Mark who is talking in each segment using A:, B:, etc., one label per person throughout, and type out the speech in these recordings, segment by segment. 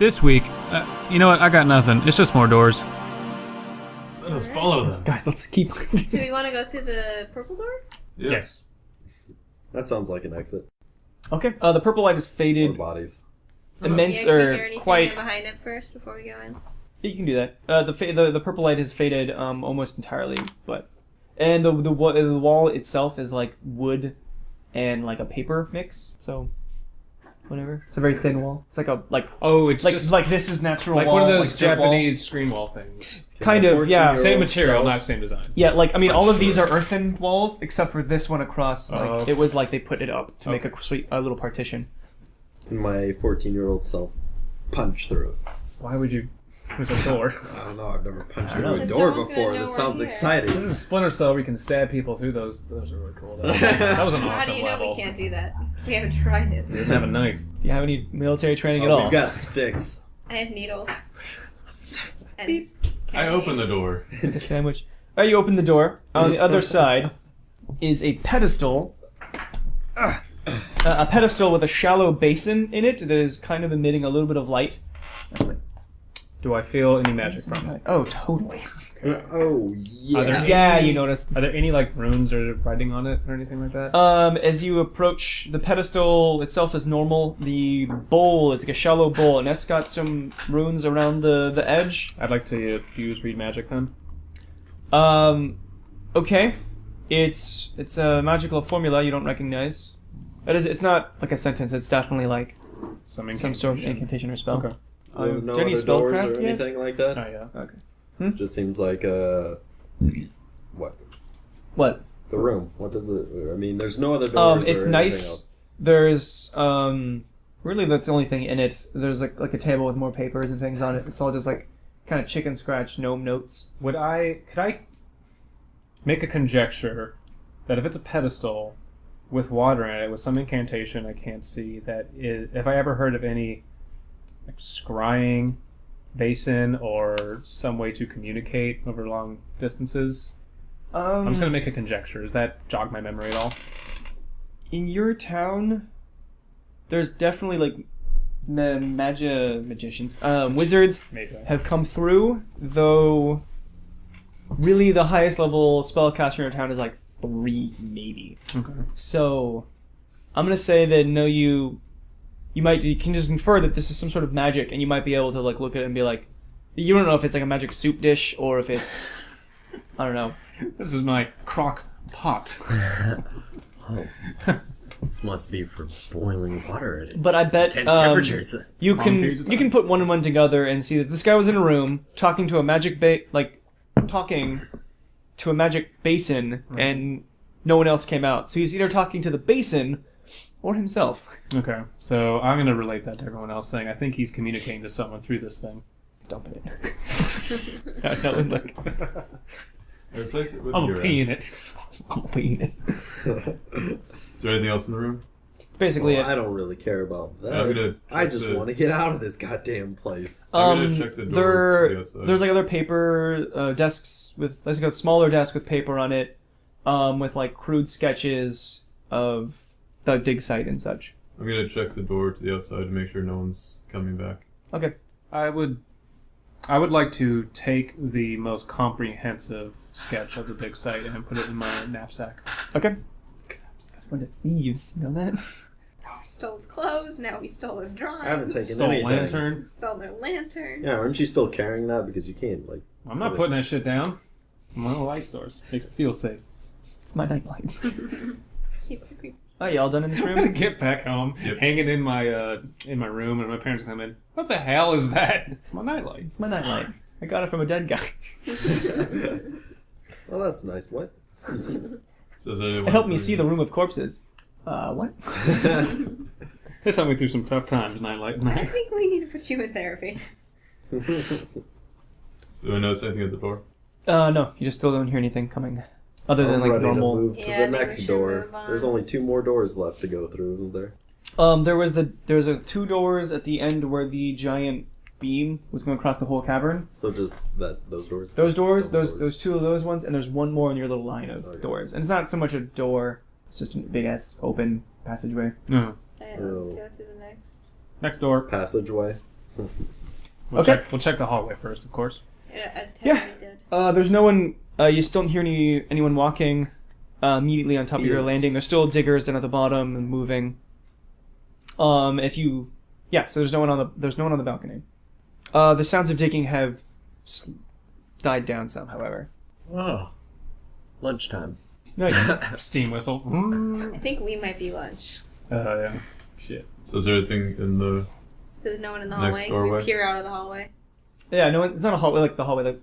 A: This week, you know what? I got nothing. It's just more doors.
B: Let us follow them.
C: Guys, let's keep...
D: Do we want to go through the purple door?
B: Yeah.
A: Yes.
E: That sounds like an exit.
C: Okay, the purple light is
E: More
C: faded.
E: bodies.
C: Immense
D: Yeah, can we hear
C: or
D: anything
C: quite...
D: behind it first before we go in?
C: You can do that. The purple light has faded almost entirely, but... And the wall itself is like wood and like a paper mix, so... Whatever. It's a very thin wall. It's like a...
A: Oh, it's
C: like,
A: just
C: like this is natural
A: like
C: wall.
A: one of those
C: like dirt wall.
A: Japanese screen wall things.
C: Kind of, yeah.
A: Same material, not same design.
C: Yeah, like, I mean, all of these are earthen walls, except for this one across. Like,
A: okay.
C: it was like they put it up to make a little partition.
E: And my 14-year-old self punch through it.
A: Why would you? There's a door.
E: I don't know, I've never punched
C: don't know.
E: through a
D: Then
E: door
D: someone's
E: before.
D: gonna know
E: This
D: we're
E: sounds
D: here.
E: exciting.
A: This is a Splinter Cell where you can stab people through those. Those are really cool. That was an
D: How
A: awesome
D: do you know
A: level.
D: we can't do that? We haven't tried it.
A: We didn't have a knife.
C: Do you have any military training at all?
E: We've got sticks.
D: I have needles. And
B: I open the door.
C: Into sandwich. Alright, you open the door. On the other side is a pedestal. A pedestal with a shallow basin in it that is kind of emitting a little bit of light. That's like,
A: Do I feel any magic from it?
C: oh, totally.
E: Oh, yes.
C: Yeah, you notice.
A: Are there any like runes or writing on it or anything like that?
C: As you approach, the pedestal itself is normal. The bowl is like a shallow bowl, and that's got some runes around the edge.
A: I'd like to use read magic then.
C: Okay. It's a magical formula you don't recognize. It's not like a sentence, it's definitely like some sort of incantation or spell.
A: Okay.
E: No,
C: do
E: no
C: you have any
E: other doors
C: spellcraft
E: or
C: yet?
E: anything like that?
A: Oh yeah.
C: Okay.
E: Just seems like what?
C: What?
E: The room. What does it? I mean, there's no other doors.
C: It's
E: or
C: nice.
E: Else.
C: There's really that's the only thing in it. There's like a table with more papers and things on it. It's all just like kind of chicken scratch gnome notes.
A: Could I make a conjecture that if it's a pedestal with water in it with some incantation I can't see, that if I ever heard of any like scrying basin or some way to communicate over long distances, I'm just gonna make a conjecture. Does that jog my memory at all?
C: In your town, there's definitely like magicians, wizards
A: Maybe.
C: have come through, though really the highest level spellcaster in your town is like 3 maybe.
A: Okay.
C: So I'm gonna say that no, you can just infer that this is some sort of magic, and you might be able to like look at it and be like, you don't know if it's like a magic soup dish or if it's I don't know.
A: This is my crock pot.
E: Oh. This must be for boiling water at it.
C: But I bet
E: Intense temperatures.
C: you
A: Long
C: can
A: periods of
C: you
A: time.
C: can put one and one together and see that this guy was in a room talking to a magic basin, and no one else came out. So he's either talking to the basin or himself.
A: Okay, so I'm gonna relate that to everyone else, saying I think he's communicating to someone through this thing.
C: Dumping it. That would look.
B: Replace it with
A: I'm
B: urine.
A: peeing it.
C: I'm peeing it.
B: Is there anything else in the room?
C: Basically,
E: Well, I don't really care about that.
B: I'm gonna
E: I
B: check
E: just
B: the-
E: want to get out of this goddamn place.
B: I'm gonna check the door to the outside.
C: There's like other paper desks with there's like a smaller desk with paper on it, with like crude sketches of the dig site and such.
B: I'm gonna check the door to the outside to make sure no one's coming back.
C: Okay.
A: I would like to take the most comprehensive sketch of the dig site and put it in my knapsack.
C: Okay. We're the thieves, you know that?
D: we stole his clothes, now we stole his drawings.
E: I haven't taken
A: Stole a
E: anything.
A: lantern.
D: Stole their lantern.
E: Yeah, aren't you still carrying that because you can't like?
A: I'm not putting that shit down. It's my light source. Makes me feel safe.
C: It's my nightlight.
D: Keeps the creep.
C: Oh, you all done in this
A: I'm gonna
C: room?
A: get back home,
B: Yep.
A: hang it in my room, and my parents come in. What the hell is that? It's my nightlight.
C: My nightlight. I got it from a dead guy.
E: Oh, that's nice. What?
B: So is anyone
C: It helped me see the room of corpses. What?
A: This helped me through some tough times, nightlight.
D: I think we need to put you in therapy.
B: So do I notice anything at the door?
C: No, you just still don't hear anything coming. Other than
E: I'm
C: like
E: ready to
C: normal.
E: move to
D: Yeah,
E: the
D: maybe we
E: next
D: should
E: door.
D: move on.
E: There's only 2 more doors left to go through, isn't there?
C: There was 2 doors at the end where the giant beam was going across the whole cavern.
E: So just those doors.
C: Those doors,
E: Double
C: those 2 of those ones, and there's one more in your little line of
E: Okay.
C: doors. And it's not so much a door; it's just a big ass open passageway.
A: No.
D: Alright, let's
E: Oh.
D: go to the next.
A: Next door.
E: Passageway.
A: We'll
C: Okay.
A: We'll check the hallway first, of course.
C: Yeah. There's no one. You still don't hear anyone walking immediately on top of your
E: Yes.
C: landing. There's still diggers down at the bottom and moving. So there's no one on the balcony. The sounds of digging have died down some, however.
E: Oh. Lunchtime.
C: Nice.
A: Steam whistle.
D: I think we might be lunch.
A: Yeah. Shit.
B: So is there anything in the...
D: So there's no one in the
B: Next
D: hallway.
B: doorway?
D: We peer out of the hallway.
C: Yeah, no, it's not a hallway like the hallway, the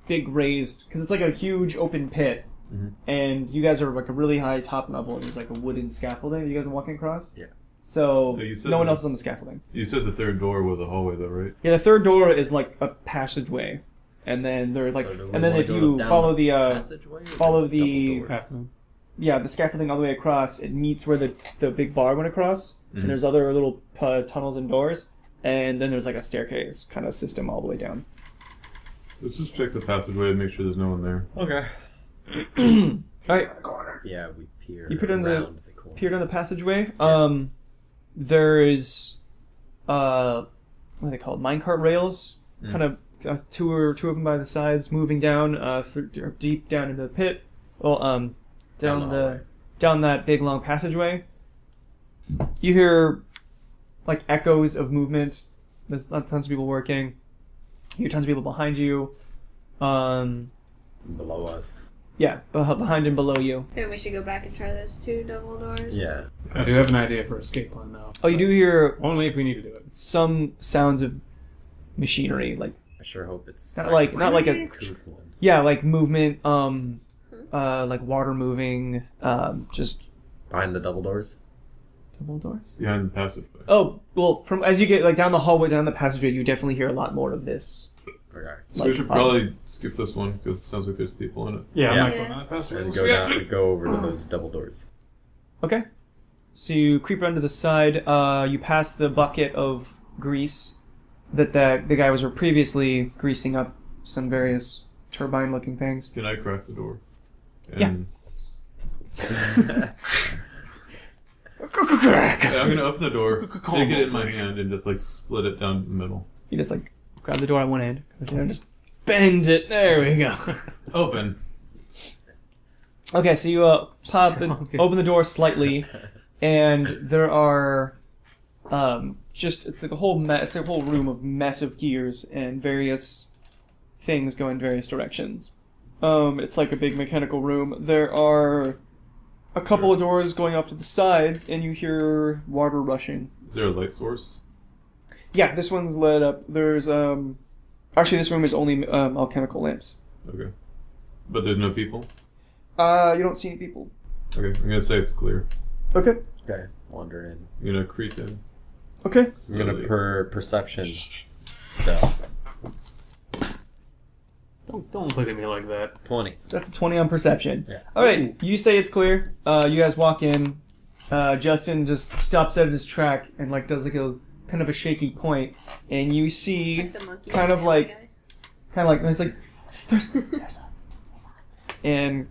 C: big raised, because it's like a huge open pit,
E: Mhm.
C: and you guys are like a really high top level, and there's like a wooden scaffolding that you guys are walking across.
E: Yeah.
C: So
B: No, you said
C: no one
B: that-
C: else is on the scaffolding.
B: You said the third door was a hallway, though, right?
C: Yeah, the third door is like a passageway, and then they're like,
E: So do we
C: and then
E: wanna
C: if
E: go
C: you
E: down
C: follow the
E: passageway or
C: follow
E: double
C: the-
E: doors?
C: the scaffolding all the way across, it meets where the big bar went across,
B: Mhm.
C: and there's other little tunnels and doors, and then there's like a staircase kind of system all the way down.
B: Let's just check the passageway and make sure there's no one there.
E: Okay.
C: All right,
E: Yeah, we peer
C: You put in the-
E: around the corner.
C: peer down the passageway.
E: Yeah.
C: There's what are they called? Minecart rails,
B: Mm.
C: kind of two of them by the sides, moving down deep down into the pit. Well,
E: Down the hallway.
C: down that big long passageway. You hear like echoes of movement. There's tons of people working. You hear tons of people behind you.
E: Below us.
C: Yeah, behind and below you.
D: Maybe we should go back and try those 2 double doors.
E: Yeah.
A: I do have an idea for escape plan, though.
C: Oh, you do hear
A: Only if we need to do it.
C: some sounds of machinery, like
E: I sure hope it's
C: not like a
E: uncouth one.
C: yeah, like movement, like water moving, just
E: Behind the double doors.
C: double doors.
B: Behind the passageway.
C: Oh well, from as you get like down the hallway, down the passageway, you definitely hear a lot more of this.
E: Okay.
B: So
C: Like,
B: we should probably skip this one because it sounds like there's people in it.
A: Yeah, I'm
E: Yeah.
A: not going on that passage.
E: And go down. Go over to those double doors.
C: Okay, so you creep around to the side. You pass the bucket of grease that the guy was previously greasing up some various turbine-looking things.
B: Can I crack the door?
C: Yeah.
B: And Yeah, I'm gonna open the door, take it in my hand, and just like split it down the middle.
C: You just like grab the door on one end, and just bend it. There we go.
B: Open.
C: Okay, so you open the door slightly, and there are it's like a whole it's a whole room of massive gears and various things go in various directions. It's like a big mechanical room. There are a couple of doors going off to the sides, and you hear water rushing.
B: Is there a light source?
C: Yeah, this one's lit up. There's actually this room is only alchemical lamps.
B: Okay. But there's no people?
C: You don't see any people.
B: Okay, I'm gonna say it's clear.
C: Okay.
E: Okay. Wander in.
B: I'm gonna creep in.
C: Okay.
E: I'm gonna perception steps.
A: Don't look at me like that.
E: 20.
C: That's a 20 on perception.
E: Yeah.
C: All right, you say it's clear. You guys walk in. Justin just stops out of his track and like does like a kind of a shaky point, and you see
D: Like the monkey
C: kind of
D: family
C: like
D: guy.
C: there's like there's and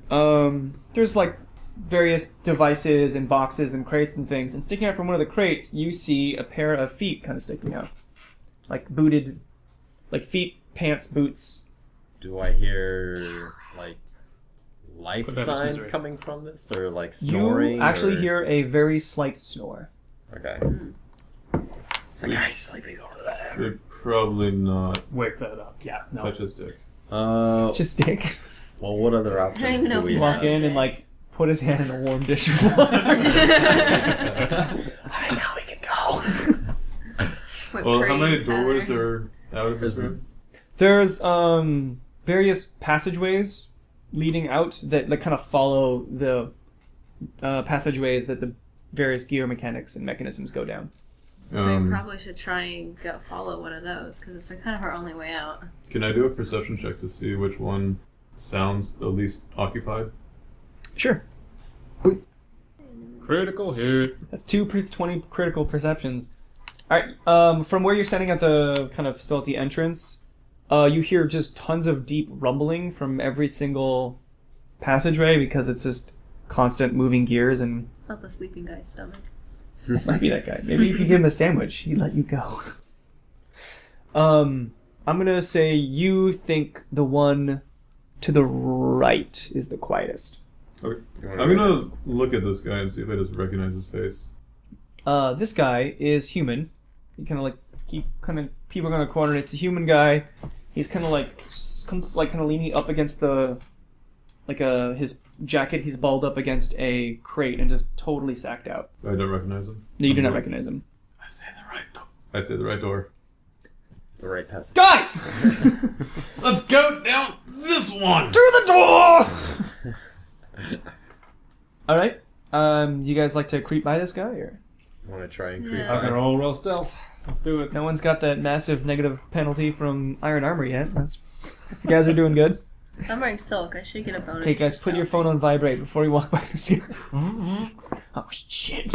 C: there's like various devices and boxes and crates and things, and sticking out from one of the crates you see a pair of feet kind of sticking out, like booted, like feet, pants, boots.
E: Do I hear like life
A: Put that in
E: signs
A: misery.
E: coming from this, or like snoring?
C: You actually
E: or...
C: hear a very slight snore.
E: Okay. It's like guy's sleeping over there.
B: They're probably not
A: Wake that up. Yeah, no.
B: touch his dick.
C: Just stick.
E: Well, what other options
D: even
E: do
D: know
E: we
D: if
C: Walk
E: have?
C: in and like put his hand in a warm dish of water. Alright, now we can go.
D: What
B: Well, how
D: praying
B: many
D: feather.
B: doors are out of this
E: Is the-
B: room?
C: There's various passageways leading out that kind of follow the passageways that the various gear mechanics and mechanisms go down.
D: So we probably should try and go follow one of those because it's kind of our only way out.
B: Can I do a perception check to see which one sounds the least occupied?
C: Sure.
A: Critical hit.
C: That's 20 critical perceptions. Alright, from where you're standing at the kind of still at the entrance, you hear just tons of deep rumbling from every single passageway because it's just constant moving gears, and
D: It's not the sleeping guy's stomach.
C: might be that guy. Maybe if you give him a sandwich, he'd let you go. I'm gonna say you think the one to the right is the quietest.
B: Okay. I'm gonna look at this guy and see if I just recognize his face.
C: This guy is human. He kind of like people on the corner. It's a human guy. He's kind of like leaning up against his jacket. He's balled up against a crate and just totally sacked out.
B: I don't recognize him.
C: No, you do not recognize him.
B: I say the right door. I say the right door.
E: The right passage.
C: Guys,
B: Let's go down this one.
C: to the door. All right. You guys like to creep by this guy, or
E: Want to try and creep
D: Yeah.
A: I can
E: by?
A: roll real stealth. Let's do it.
C: no one's got that massive negative penalty from Iron Armor yet? You guys are doing good.
D: I'm wearing silk. I should get a bonus.
C: Okay, guys, put your phone on vibrate before you walk by this guy. Oh shit!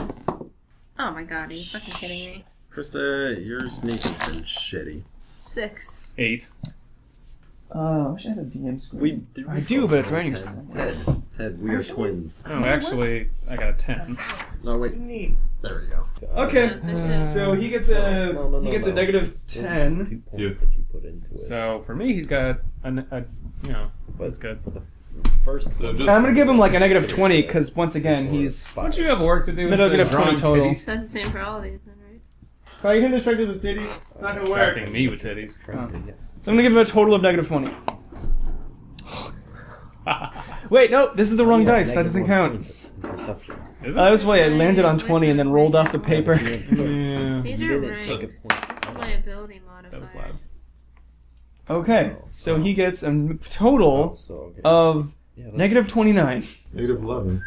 D: Oh my god, are you fucking kidding me?
E: Krista, your sneak has been shitty.
D: 6.
A: 8.
C: I wish I had a DM screen. I
E: both
C: do, but it's
E: roll
C: right in your
E: 10. Ted, we are twins.
A: Oh, actually, I got a 10.
E: No, wait.
C: Neat.
E: There we go.
C: Okay, so he gets a
E: No,
C: negative
E: It's
C: 10.
E: just 2 points
B: Yeah.
E: that you put into it.
A: So for me, he's got that's good.
E: First,
B: So just,
C: I'm gonna give him like a negative 20 because once again he's.
A: Don't you have work to do?
C: Negative
A: instead of
C: 20
A: drawing
C: total.
A: titties?
D: That's the same for all of these then, right?
C: Are you him distracted with ditties? It's not gonna work.
A: Distracting me with titties.
E: Yes.
C: So I'm gonna give him a total of negative 20. Wait, no, this is the wrong dice. That doesn't count.
E: Perception.
A: Is
C: That was why I landed on 20 and then rolled off the paper.
A: Yeah.
D: These
E: You
D: are
E: didn't
D: ranks.
E: take a
D: This
E: point.
D: is my ability
A: That was
D: modifier.
A: loud.
C: Okay, so he gets a total
E: So, okay.
C: of
E: Yeah, that's-
C: negative 29.
B: negative 11.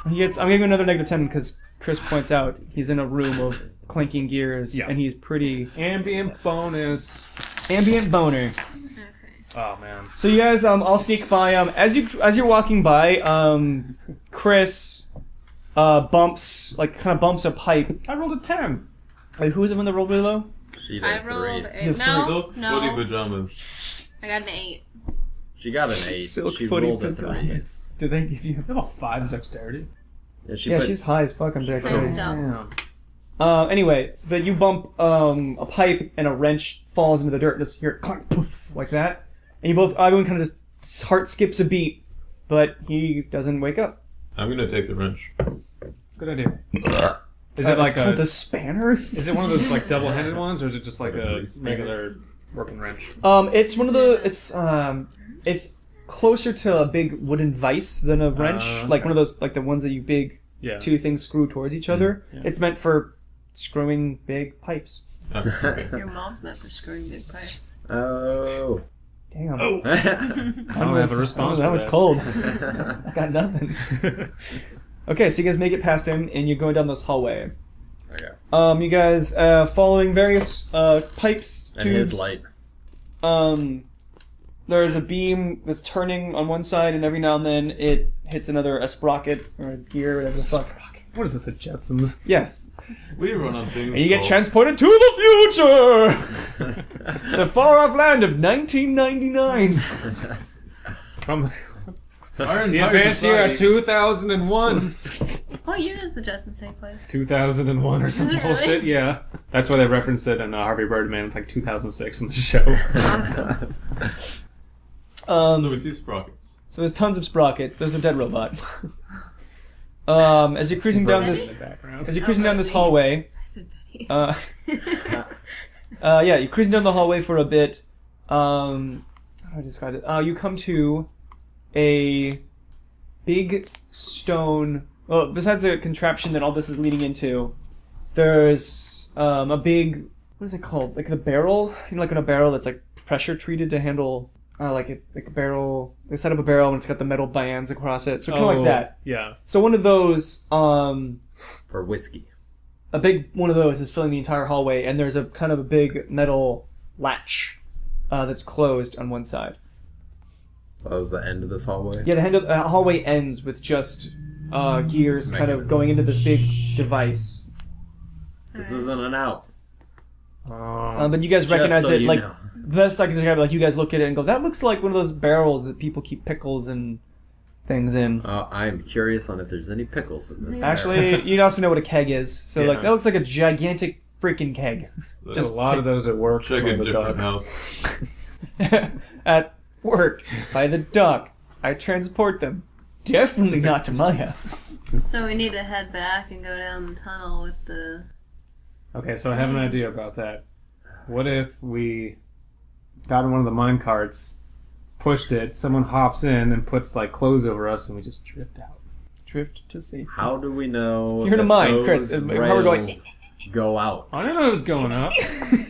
C: I'm giving him another negative 10 because Chris points out he's in a room of clinking gears
A: Yeah.
C: and he's pretty
A: Ambient bonus.
C: ambient boner.
D: Okay.
A: Oh man.
C: So you guys, I'll sneak by. As you're walking by, Chris bumps a pipe.
A: I rolled a 10.
C: Wait, who was the one that rolled really low?
E: She
D: I
E: did
D: rolled
E: 3.
D: a
C: Yes,
D: no,
B: Silk footy
D: no.
B: pajamas.
D: I got an 8.
E: She got an 8.
C: Silk
E: she
C: footy
E: rolled a 3.
C: pajamas. Did they give you?
A: I have a 5 dexterity.
E: Yeah,
C: Yeah, she's high as fuck on dexterity.
D: Close down.
A: Damn.
C: Anyway, but you bump a pipe and a wrench falls into the dirt. Just hear it clunk, poof, like that. And everyone kind of just heart skips a beat, but he doesn't wake up.
B: I'm gonna take the wrench.
A: Good idea. Is it like
C: it's called
A: a?
C: a spanner?
A: Is it one of those like double-handed ones, or is it just like a regular working wrench?
C: It's one of the. It's closer to a big wooden vise than a wrench, like
A: okay.
C: one of those, like the ones that you big
A: Yeah.
C: two things screw towards each other.
A: Yeah.
C: It's meant for screwing big pipes.
D: Your mom's meant for screwing big pipes.
E: Oh.
C: Damn.
B: Oh.
A: I don't have a response.
C: That
A: for
C: was cold. I got nothing. Okay, so you guys make it past him, and you're going down this hallway.
E: Okay.
C: You guys following various pipes,
E: And
C: tubes.
E: his light.
C: There is a beam that's turning on one side, and every now and then it hits a sprocket or a gear, whatever the fuck.
A: What is this? The Jetsons?
C: Yes.
B: We run on things.
C: And you get
B: called-
C: transported to the future! The far-off land of 1999.
A: From
B: Our
A: the
B: entire
A: advanced year
B: society-
A: 2001.
D: What year does the Jetsons take place?
A: 2001 or some
D: it really?
A: bullshit. Yeah, that's why they reference it in Harvey Birdman. It's like 2006 in the show.
D: Awesome.
B: So we see sprockets.
C: So there's tons of sprockets. There's a dead robot. As you're cruising down
A: Birds in
C: this,
A: the background.
C: as you're cruising down this hallway,
D: I said Betty.
C: yeah, you're cruising down the hallway for a bit. How do I describe it? You come to a big stone. Well, besides the contraption that all this is leading into, there's a big. What is it called? Like the barrel. You know, like in a barrel that's like pressure treated to handle. Like a barrel. They set up a barrel and it's got the metal bands across it. So kind of like that.
A: Yeah.
C: So one of those.
E: For whiskey.
C: A big one of those is filling the entire hallway, and there's a kind of a big metal latch that's closed on one side.
E: So that was the end of this hallway?
C: Yeah, the hallway ends with just gears kind of going into this big device.
E: This isn't an out.
C: But you guys
E: Just
C: recognize
E: so
C: it,
E: you
C: like,
E: know.
C: the best I can describe it, like, you guys look at it and go, that looks like one of those barrels that people keep pickles and things in.
E: I'm curious on if there's any pickles in this.
C: Actually, you also know what a keg is. So, like,
A: Yeah.
C: that looks like a gigantic freaking keg.
B: Let's
A: Just a lot of those at work.
B: check
A: by
B: a
A: the
B: different
A: dock.
B: house.
C: At work, by the dock. I transport them. Definitely not to my house.
D: So we need to head back and go down the tunnel with the.
A: Okay, so I have an idea about that. What if we got in one of the mine carts, pushed it, someone hops in and puts like clothes over us, and we just drift out?
C: Drift to sea.
E: How do we know?
C: You're in a
E: that
C: mine,
E: those
C: Chris. How we're going-
E: rails go out.
A: I didn't know it was going up.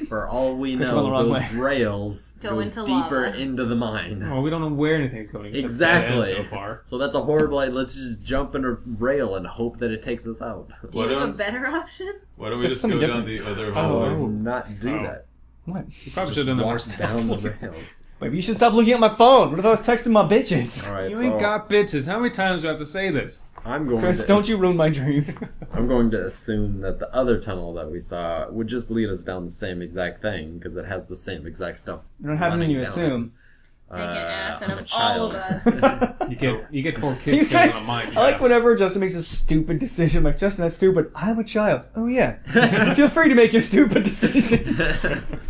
E: For all we
C: Chris
E: know,
C: went the wrong
E: those
C: way.
E: rails
D: Go
E: go
D: into
E: deeper
D: lava.
E: into the mine.
A: Well, we don't know where anything's going. It's just dead end
E: Exactly.
A: So far.
E: So that's a horrible idea. Let's just jump in a rail and hope that it takes us out.
D: Do you
B: Why
D: have a
B: don't-
D: better option?
B: Why don't we
C: That's
B: just
C: something
B: go down
C: different.
B: the other
E: Why
B: hallway?
A: Oh.
E: not do
A: Oh.
E: that?
C: What?
A: You probably should have done that more
E: Walk down the
A: stealthily.
E: rails.
C: Wait, you should stop looking at my phone. What if I was texting my bitches?
E: All right,
A: You
E: so
A: ain't got bitches. How many times do I have to say this?
E: I'm going.
C: Chris,
E: to
C: don't you ruin my dream.
E: I'm going to assume that the other tunnel that we saw would just lead us down the same exact thing because it has the same exact stuff.
C: You don't have to mean you
E: running down
C: assume.
D: Make an ass
E: I'm
D: out
E: a
D: of all
E: child.
D: of us.
A: You get 4
C: You
A: kids
C: guys,
A: on a mine
C: I like
A: shaft.
C: whenever Justin makes a stupid decision. Like, Justin, that's stupid. I'm a child. Oh, yeah. Feel free to make your stupid decisions.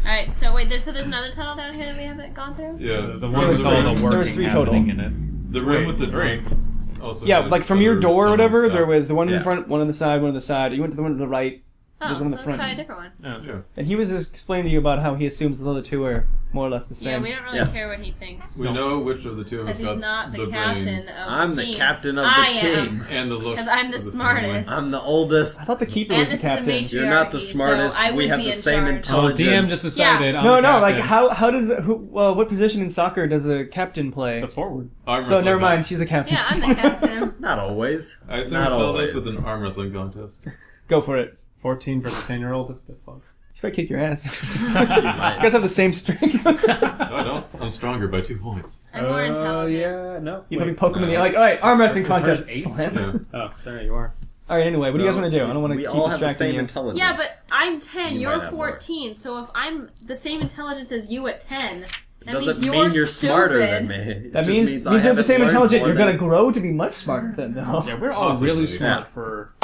D: Alright, so wait, there's another tunnel down here that we haven't gone through?
B: Yeah,
A: The one with
B: the
A: all
B: room,
A: the working
C: There was 3 total.
A: happening in it.
B: the room
A: Wait,
B: with the
A: right.
B: drink. Also
C: Yeah,
B: has
C: like from your
B: other
C: door or whatever,
B: tunnels
C: there
B: out.
C: was the one in
E: Yeah.
C: front, one on the side, one on the side. You went to the one to the right,
D: Oh,
C: There's
D: so
C: one in the
D: let's
C: front.
D: try a different one.
A: Yeah.
B: Yeah.
C: and he was just explaining to you about how he assumes the other two are more or less the
D: Yeah,
C: same.
D: we don't really
E: Yes.
D: care what he thinks.
B: We know which of the two of us
D: Because
B: got
D: he's not the captain
B: brains
D: of
E: I'm
D: the
E: the
D: team.
E: captain of
D: I
E: the
D: am.
E: team.
B: and the looks.
D: Because I'm the
B: of
D: smartest.
E: I'm the
C: I
E: oldest.
C: thought the keeper
D: And
C: was the
D: this is a
C: captain.
D: matriarchy,
E: You're not the
D: so
E: smartest.
D: I
E: We
D: would
E: have
D: be
E: the
D: in
E: same
D: charge.
A: Well,
E: intelligence.
A: DM just decided. I'm
C: No,
A: the
C: no, like
A: captain.
C: how does what position in soccer does the captain play?
A: The forward.
B: Arm
C: So
B: wrestling
C: never mind,
B: contest.
C: she's the captain.
D: Yeah, I'm the captain.
E: Not always.
B: I assume we
E: Not
B: saw this
E: always.
B: with an arm wrestling contest.
C: Go for it.
A: 14 versus 10-year-old. That's a bit fun.
C: She might kick your ass. You
E: might.
C: guys have the same strength.
B: No, I don't. I'm stronger by 2 points.
D: I'm more intelligent.
A: Yeah, no.
C: You probably
A: Wait.
C: poke him in the
B: no.
C: eye, like, all right, arm wrestling
A: Is hers
C: contest.
A: 8?
C: Slam.
B: Yeah.
A: Oh, there you are.
C: All right, anyway, what do you guys want to do? I don't want to
E: We
C: keep
E: all have the
C: distracting
E: same
C: you.
E: intelligence.
D: Yeah, but I'm 10,
E: You
D: you're
E: might have more.
D: 14, so if I'm the same intelligence as you at 10, that
E: doesn't
D: means
E: mean you're smarter
D: stupid.
E: than me. It
C: That
E: just
C: means
E: I
C: you have the
E: haven't
C: same
E: learned
C: intelligence.
E: more
C: You're going to
E: than-
C: grow to be much smarter than them.
A: Yeah, we're all
B: Possibly.
A: really smart
E: Yeah.
A: for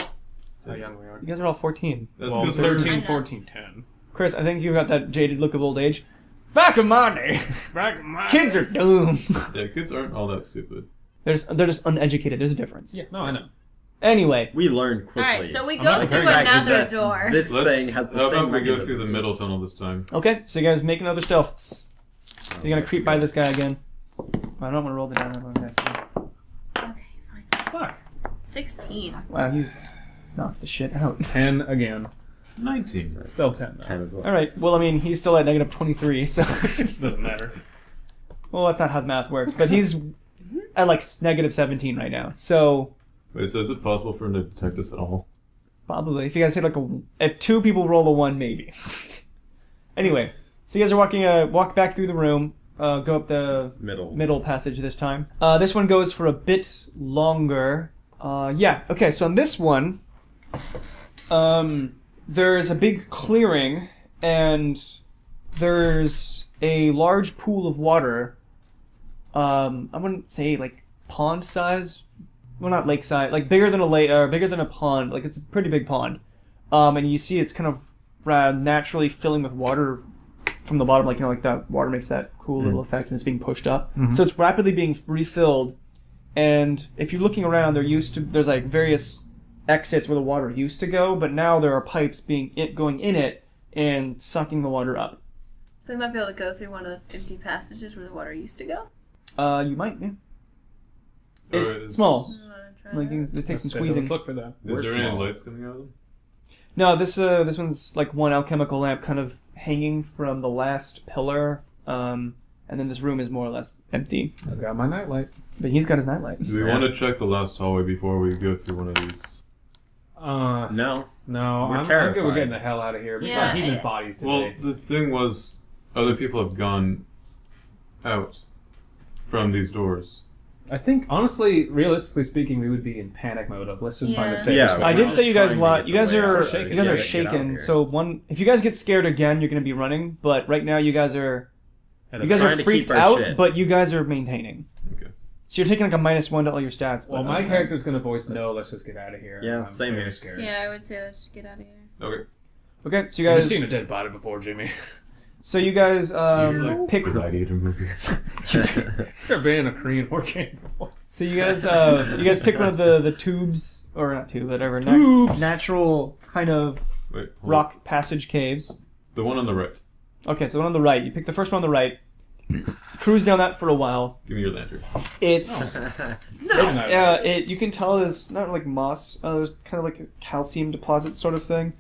A: how young we are.
C: You guys are all 14.
B: That's
A: Well,
B: because we're
A: 13,
D: I know.
A: 14, 10.
C: Chris, I think you got that jaded look of old age. Back in my day, kids are doomed.
B: Yeah, kids aren't all that stupid.
C: They're just uneducated. There's a difference.
A: Yeah, no, I know.
C: Anyway,
E: We learn quickly.
D: Alright, so we
A: I'm
D: go
A: not
D: through
A: very good
E: at
D: another
E: that.
D: door.
E: This thing has the
B: How
E: same
B: about we go through the
E: mechanisms.
B: middle tunnel this time?
C: okay, so you guys make another stealth. You're going to creep by this guy again. I don't want to roll the die.
D: Okay, fine.
A: Fuck.
D: 16.
C: Wow, he's knocked the shit out.
A: 10 again.
B: 19.
A: Still 10, though.
E: 10 as well.
C: All right, well, I mean, he's still at negative 23, so...
A: Doesn't matter.
C: well, that's not how the math works, but he's at like negative 17 right now. So,
B: Wait, so is it possible for him to detect us at all?
C: probably, if you guys hit like if 2 people roll a 1, maybe. Anyway, so you guys are walk back through the room, go up the middle passage this time. This one goes for a bit longer. Yeah, okay, so on this one, there's a big clearing, and there's a large pool of water. I wouldn't say like pond size. Well, not lake size, like bigger than a lake, or bigger than a pond. Like it's a pretty big pond. And you see it's kind of naturally filling with water from the bottom, like like that water makes that cool little effect, and it's being pushed up. So it's rapidly being refilled. And if you're looking around, there's like various exits where the water used to go, but now there are pipes going in it and sucking the water up.
D: So we might be able to go through one of the empty passages where the water used to go.
C: You might, yeah. It's
B: Or is-
C: small.
D: I'm gonna try
C: Like
D: that.
C: it takes some
A: Let's
C: squeezing.
A: look for that.
B: Is
E: We're
B: there any
E: small.
B: lights coming out of them?
C: No, this one's like one alchemical lamp kind of hanging from the last pillar, and then this room is more or less empty.
A: I got my nightlight.
C: But he's got his nightlight.
B: Do we
E: Yeah.
B: want to check the last hallway before we go through one of these?
A: No,
E: No.
A: I'm good with
E: terrified.
A: getting the hell out of here. We
D: Yeah,
A: saw human
D: I-
A: bodies
B: Well,
A: today.
B: the thing was, other people have gone out from these doors.
A: I think, honestly, realistically speaking, we would be in panic mode of let's just find
D: Yeah.
A: the safest
E: Yeah,
A: way
C: I
A: out.
C: did say you guys a
E: trying to
C: lot.
E: get
C: You
E: the
C: guys
E: way
C: are
E: out.
A: shaken.
C: you guys
A: Yeah,
C: are
A: get
C: shaken.
E: here.
C: So if you guys get scared again, you're gonna be running. But right now, you guys are
A: And
C: you guys
E: trying
C: are
E: to keep
C: freaked
E: our
C: out,
E: shit.
C: but you guys are maintaining.
B: Okay.
C: So you're taking like a -1 to all your stats.
A: Well,
C: but-
A: my character's going to voice no, let's just get out of here.
E: Yeah,
A: I'm
E: same
A: very
E: here.
A: Scared.
D: Yeah, I would say let's just get out of here.
B: Okay.
C: Okay, so you
A: I've
C: guys.
A: seen a dead body before, Jimmy.
C: So you guys pick.
B: gladiator movies?
A: I've been in a Korean war game before.
C: So you guys pick one of the tubes, or not tube, whatever. Natural kind of
B: Wait, hold on.
C: rock passage caves.
B: The one on the right.
C: Okay, so one on the right. You pick the first one on the right. Cruise down that for a while.
B: Give me your lantern.
C: It's
A: No.
C: you can tell it's not like moss. There's kind of like a calcium deposit sort of thing.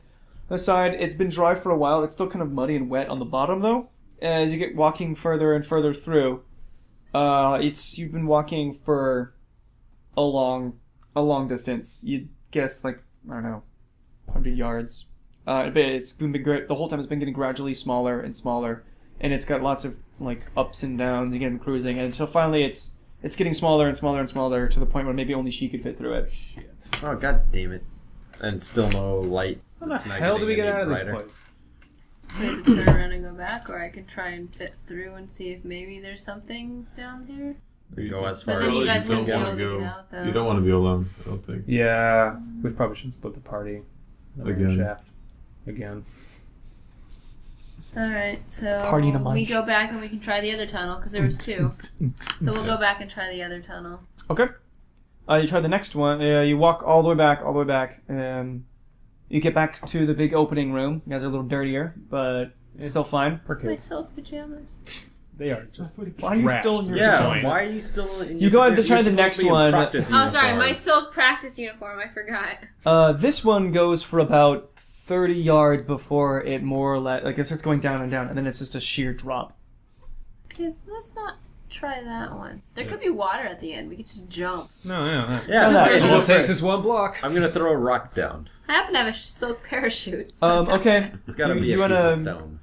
C: The side, it's been dry for a while. It's still kind of muddy and wet on the bottom though. As you get walking further and further through, you've been walking for a long distance. You'd guess like I don't know, 100 yards. But it's been the whole time. It's been getting gradually smaller and smaller, and it's got lots of like ups and downs. You get cruising, and until finally it's getting smaller and smaller and smaller to the point where maybe only she could fit through it.
E: Oh, god damn it. And still no light.
A: How the
E: It's not
A: hell do we
E: getting
A: get
E: any
A: out of this
E: brighter.
A: place?
D: I have to turn around and go back, or I could try and fit through and see if maybe there's something down here.
E: We go as
D: But
E: far
D: then
E: as
D: you guys
B: don't
D: wouldn't be able
B: wanna
D: to
B: go.
D: get out, though.
B: You don't want to be alone, I don't think.
A: Yeah, we probably shouldn't split the party. The main
B: Again.
A: shaft. Again.
D: Alright, so
C: Party in a
D: we
C: bunch.
D: go back and we can try the other tunnel, because there was two. So we'll go back and try the other tunnel.
C: Okay. You try the next one. You walk all the way back. You get back to the big opening room. You guys are a little dirtier, but it's still fine.
A: We're
D: My
A: kids.
D: silk pajamas.
A: They are just
C: Why are you
A: trashed.
C: still in your
E: Yeah,
A: Joints.
E: why are you still in
C: You go ahead to
E: you're
C: try the
E: supposed
C: next
E: to be in
C: one.
E: practice
D: Oh, sorry,
E: uniform.
D: my silk practice uniform, I forgot.
C: This one goes for about 30 yards before it more or less it starts going down, and then it's just a sheer drop.
D: Okay, let's not try that one. There could be water at the end. We could just jump.
A: No, yeah.
E: Yeah,
C: No,
E: hey,
C: no,
A: All
E: go
A: it
E: for
A: takes
E: it.
A: is one block.
E: I'm gonna throw a rock down.
D: I happen to have a silk parachute.
C: Okay.
E: It's gotta
C: You-
E: be
C: you
E: a piece
C: wanna-
E: of stone.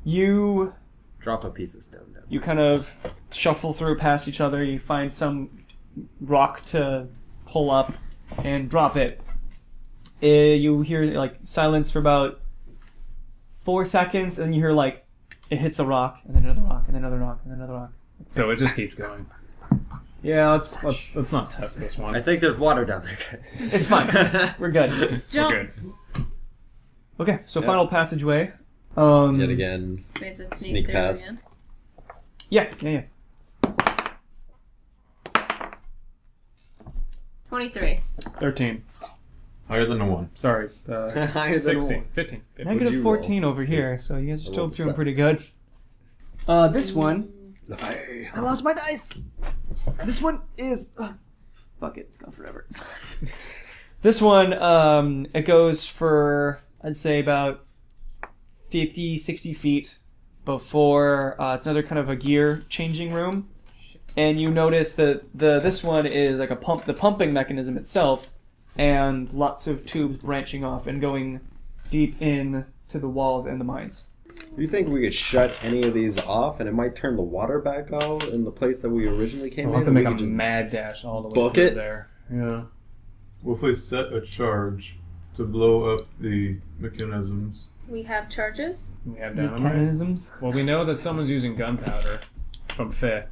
C: You
E: Drop a piece of stone down.
C: you kind of shuffle through past each other. You find some rock to pull up and drop it. You hear like silence for about 4 seconds, and you hear like it hits a rock, and then another rock, and then another rock, and then another rock.
A: So it just keeps going. Yeah, let's not test this
E: I
A: one.
E: think there's water down there, guys.
C: It's fine. We're good.
D: Jump.
A: We're good.
C: Okay, so
E: Yeah.
C: final passageway.
E: Yet again.
D: We have to
E: Sneak
D: sneak through
E: past.
D: again.
C: Yeah.
D: 23.
A: 13.
B: Higher than a 1.
A: Sorry.
E: Higher than
A: 16.
E: one.
A: 15.
C: Negative
E: you
C: 14 over here, so you guys are
E: I
C: still
E: rolled a
C: doing
E: 7.
C: pretty good. This one. I lost my dice. This one is. Fuck it, it's gone forever. This one, it goes for, I'd say, about 50, 60 feet before it's another kind of a gear changing room. And you notice that this one is like the pumping mechanism itself, and lots of tubes branching off and going deep in to the walls and the mines.
E: Do you think we could shut any of these off and it might turn the water back on in the place that we originally came
A: We'll have to
E: in?
A: make
E: We
A: a
E: could just-
A: mad dash all the way
E: book
A: through
E: it?
A: there. Yeah.
B: Well, if we set a charge to blow up the mechanisms,
D: We have charges.
A: We have dynamite.
C: Mechanisms.
A: Well, we know that someone's using gunpowder from Feh.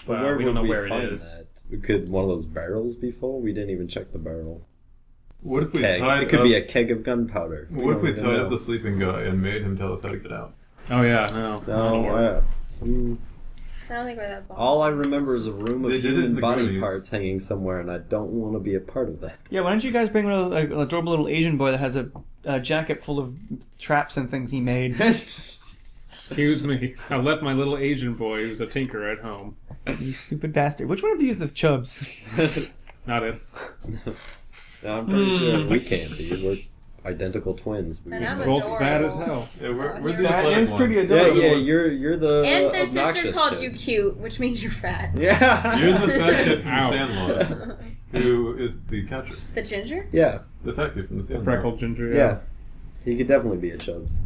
A: But we don't
E: would
A: know where it
E: find
A: is.
E: that? Could one of those barrels be full? We didn't even check the barrel.
B: what if we
E: Keg.
B: tied
E: It could
B: up,
E: be a keg of gunpowder.
B: What if we
E: don't even
B: tied
E: know.
B: up the sleeping guy and made him tell us how to get out?
A: Oh, yeah, no. That'll work.
D: I don't think we're that far.
E: All I remember is a room of
B: They did it in
E: human
B: the
E: body
B: Goonies.
E: parts hanging somewhere, and I don't want to be a part of that.
C: Yeah, why don't you guys bring an adorable little Asian boy that has a jacket full of traps and things he made?
A: Excuse me. I left my little Asian boy who's a tinker at home.
C: You stupid bastard. Which one of you is the Chubs?
A: Not it.
E: I'm pretty sure we can't be. We're identical twins. We
D: And I'm
E: would-
D: a
A: Both fat as hell.
B: Yeah, we're
D: So
B: the
C: That
B: athletic
C: is pretty
B: ones.
C: adorable.
E: yeah, you're the
D: And their sister
E: obnoxious
D: called
E: kid.
D: you cute, which means you're fat.
E: Yeah.
B: You're the fat kid from the
A: Ouch.
B: Sandlot, who is the catcher.
D: The ginger?
E: Yeah,
B: The fat kid from the Sandlot.
A: Freckled ginger.
E: yeah. He could definitely be a Chubbs.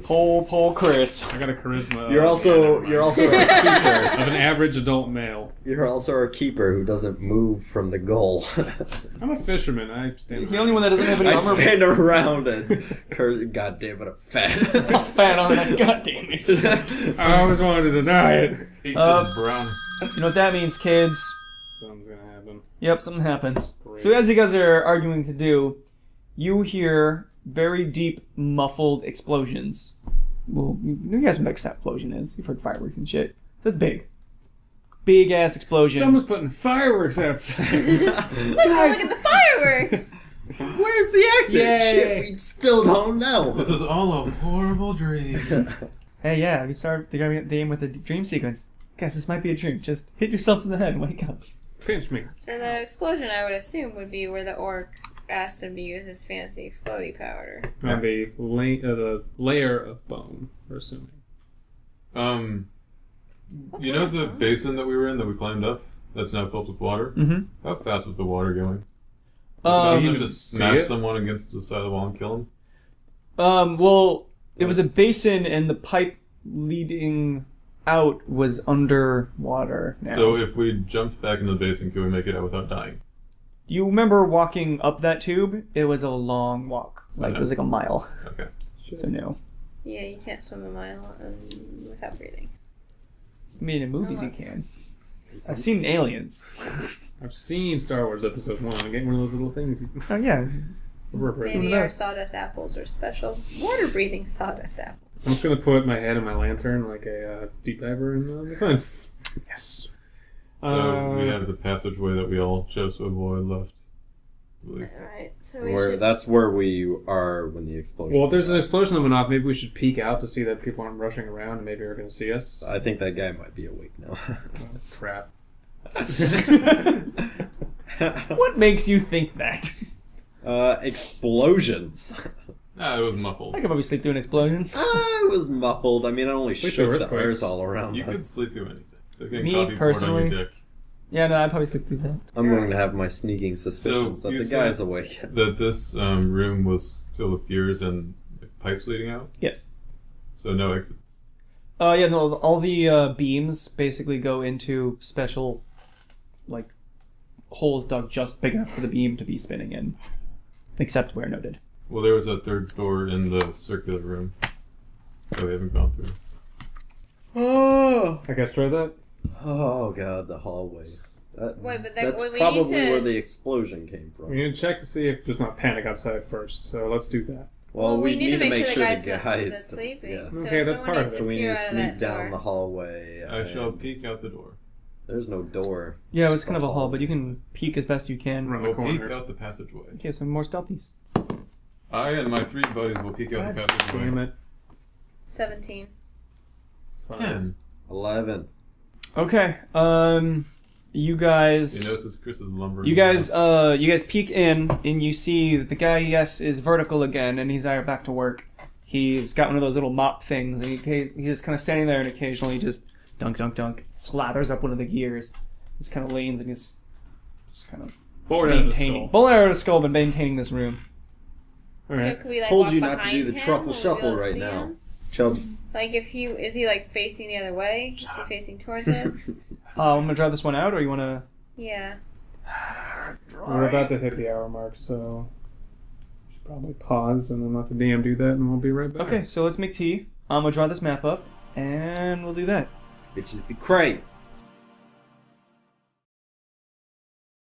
C: Pole Chris.
A: I got a charisma.
E: You're also
A: of
E: our keeper.
A: an average adult male.
E: You're also our keeper who doesn't move from the goal.
A: I'm a fisherman. I stand.
C: He's the only one that doesn't have any
E: I
C: armor.
E: stand around and curse. God damn it, I'm fat.
C: Fat on that. God damn it.
A: I always wanted to deny it.
B: Eat
C: Uh,
B: this brown.
C: You know what that means, kids?
A: Something's gonna happen.
C: Yep, something happens.
A: Great.
C: So as you guys are arguing to do, you hear very deep, muffled explosions. Well, you guys know what an explosion is. You've heard fireworks and shit. That's big. Big ass explosion.
A: Someone's putting fireworks outside.
D: Let's go look at the fireworks.
E: Where's the exit?
A: Yay.
E: Shit, we still don't know.
B: This is all a horrible dream.
C: Hey, yeah, you start the game with a dream sequence. Guys, this might be a dream. Just hit yourselves in the head and wake up.
A: Pinch me.
D: So the explosion, I would assume, would be where the orc asked him to use his fancy explodey powder.
A: On the layer of bone, we're assuming.
B: You know the basin that we were in that we climbed up? That's now filled with water?
C: Mm-hmm.
B: How fast was the water going?
A: you
B: Doesn't it
A: can
B: just
A: see
B: smash
A: it?
B: someone against the side of the wall and kill him?
C: Well, it was a basin and the pipe leading out was underwater now.
B: So if we jumped back into the basin, could we make it out without dying?
C: You remember walking up that tube? It was a long walk. Like, it was like a mile.
B: Okay.
C: So no.
D: Yeah, you can't swim a mile without breathing.
C: I mean, in movies you
D: Unless-
C: can. I've seen Aliens.
A: I've seen Star Wars Episode 1. I'm getting one of those little things.
C: Oh, yeah.
D: Maybe our sawdust apples are special. Water-breathing sawdust apples.
A: I'm just going to put my head in my lantern like a deep diver and be fine.
C: Yes.
B: So we have the passageway that we all chose to avoid left. I believe.
D: Alright, so we should...
E: That's where we are when the explosion.
A: Well, if there's an explosion that went off, maybe we should peek out to see that people aren't rushing around and maybe they're going to see us.
E: I think that guy might be awake now.
A: Oh, crap.
C: What makes you think that?
E: Explosions.
B: Ah, it was muffled.
C: I could probably sleep through an explosion.
E: I was muffled. I mean, it only
A: Wait,
E: shook
A: there
E: the
A: were earthquakes.
E: earth all around
B: You could
E: us.
B: sleep through anything. So getting
C: Me,
B: coffee poured
C: personally?
B: on your dick.
C: Yeah, no, I'd probably sleep through that.
E: I'm going to have my sneaking suspicions
B: So,
E: that
B: you
E: the
B: said
E: guy's awake.
B: That this room was filled with gears and pipes leading out,
C: Yes.
B: so no exits.
C: Yeah, no, all the beams basically go into special, like, holes dug just big enough for the beam to be spinning in. Except where noted.
B: Well, there was a third door in the circular room that we haven't gone through.
E: Oh,
A: I guess try that.
E: oh God, the hallway.
D: Wait, but
E: That's
D: we need
E: probably
D: to-
E: where the explosion came from.
A: We need to check to see if there's not panic outside first, so let's do that.
E: Well, we need to make sure the
D: guy's
E: guys
D: sleeping.
E: yes.
D: So
A: Okay, that's
D: someone
A: part of
D: needs
A: it.
E: So we need
D: peer
E: to
D: out of
E: sneak
D: that
E: down
D: door.
E: the hallway.
B: I shall
E: and
B: peek out the door.
E: There's no door.
C: Yeah, it was
E: Just
C: kind of a hall,
E: hallway.
C: but you can peek as best you can.
A: Around the
B: We'll peek
A: corner.
B: out the passageway.
C: Okay, some more stealthies.
B: I and my 3 buddies will peek out the passageway.
A: Damn it.
D: 17.
B: 10.
E: 11.
C: Okay, you guys...
B: You notice Chris's lumbering.
C: You guys peek in, and you see that the guy, yes, is vertical again, and he's back to work. He's got one of those little mop things, and he's just kind of standing there, and occasionally just dunk, dunk, dunk, slathers up one of the gears. Just kind of leans, and he's just kind of
A: Bullet out of the
C: maintaining,
A: skull.
C: bullet out of the skull, but maintaining this room.
A: All
D: So
A: right.
D: could we like
E: Told
D: walk
E: you not to
D: behind
E: do the
D: him?
E: truffle
D: Will we
E: shuffle
D: be able to
E: right
D: see
E: now.
D: him?
E: Chubbs.
D: Like is he like facing the other way? Is he facing towards us?
C: I'm gonna drive this one out, or you wanna?
D: Yeah.
A: We're about to hit the hour mark, so we should probably pause and then let the DM do that, and we'll be right back.
C: Okay, so let's make tea. I'm gonna draw this map up, and we'll do that.
E: Bitches be cray.